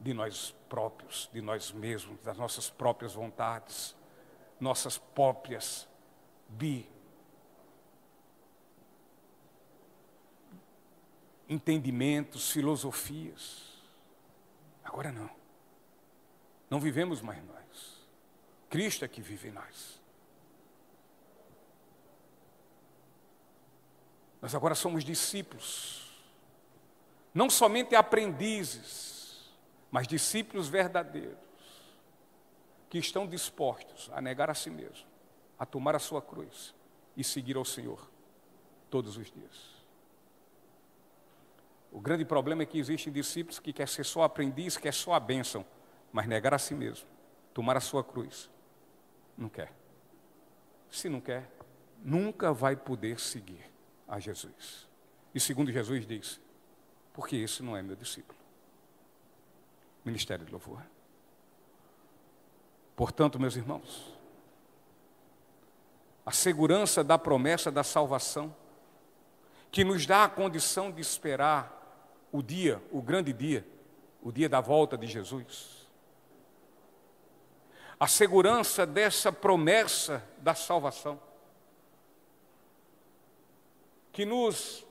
de nós próprios, de nós mesmos, das nossas próprias vontades, nossas próprias entendimentos, filosofias. Agora não. Não vivemos mais nós. Cristo é que vive em nós. Nós agora somos discípulos. Não somente aprendizes, mas discípulos verdadeiros, que estão dispostos a negar a si mesmo, a tomar a sua cruz e seguir ao Senhor todos os dias. O grande problema é que existem discípulos que querem ser só aprendiz, quer só a bênção, mas negar a si mesmo, tomar a sua cruz, não quer. Se não quer, nunca vai poder seguir a Jesus. E segundo Jesus diz, porque esse não é meu discípulo. Ministério de louvor. Portanto, meus irmãos, a segurança da promessa da salvação, que nos dá a condição de esperar o dia, o grande dia, o dia da volta de Jesus. A segurança dessa promessa da salvação, que nos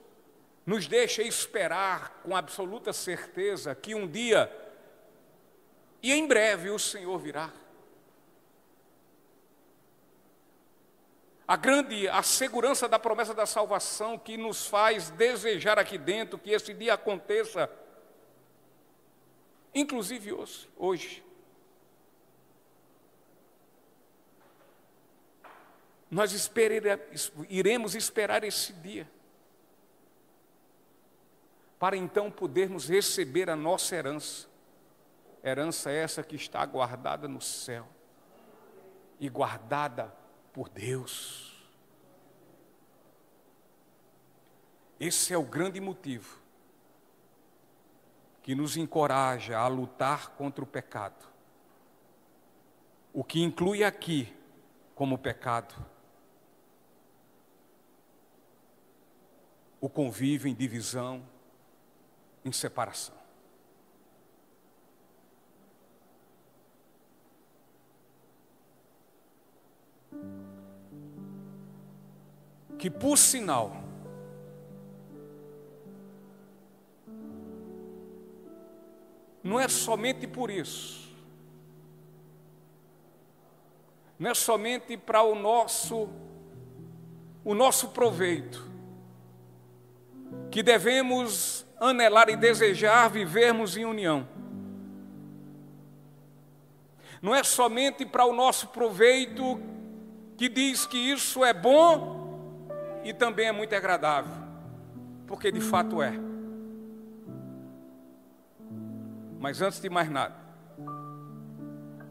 deixa esperar com absoluta certeza que um dia, e em breve, o Senhor virá. A segurança da promessa da salvação que nos faz desejar aqui dentro que esse dia aconteça, inclusive hoje. Nós iremos esperar esse dia, para então podermos receber a nossa herança. Herança essa que está guardada no céu e guardada por Deus. Esse é o grande motivo que nos encoraja a lutar contra o pecado. O que inclui aqui, como pecado, o convívio em divisão, em separação. Que, por sinal, não é somente por isso, não é somente para o nosso proveito, que devemos anelar e desejar vivermos em união. Não é somente para o nosso proveito, que diz que isso é bom e também é muito agradável, porque de fato é. Mas antes de mais nada,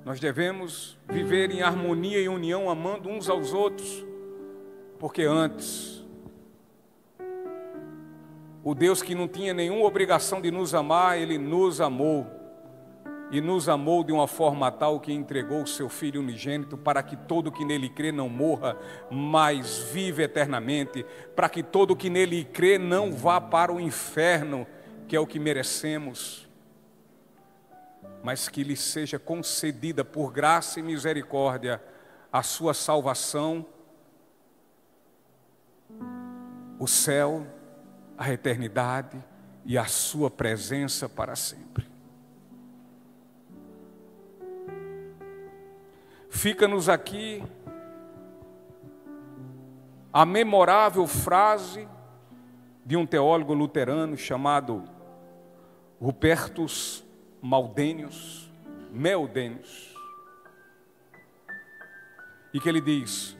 nós devemos viver em harmonia e união, amando uns aos outros, porque antes, o Deus que não tinha nenhuma obrigação de nos amar, Ele nos amou, e nos amou de uma forma tal que entregou o seu Filho unigênito, para que todo que nele crê não morra, mas vive eternamente, para que todo que nele crê não vá para o inferno, que é o que merecemos, mas que lhe seja concedida por graça e misericórdia a sua salvação, o céu, a eternidade e a sua presença para sempre. Fica-nos aqui a memorável frase de um teólogo luterano chamado Rupertus Meldenius, e que ele diz: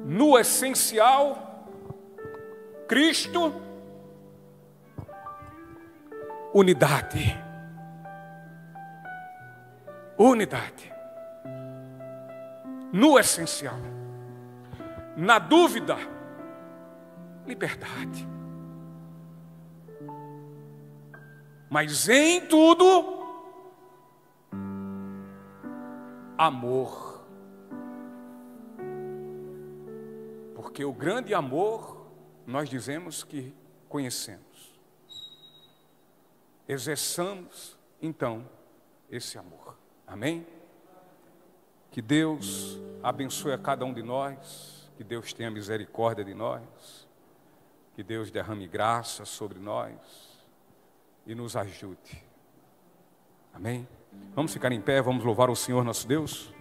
no essencial, Cristo, unidade. Unidade. No essencial. Na dúvida, liberdade. Mas em tudo, amor. Porque o grande amor, nós dizemos que conhecemos. Exerçamos, então, esse amor. Amém? Que Deus abençoe a cada um de nós, que Deus tenha misericórdia de nós, que Deus derrame graça sobre nós e nos ajude. Amém? Vamos ficar em pé, vamos louvar o Senhor nosso Deus.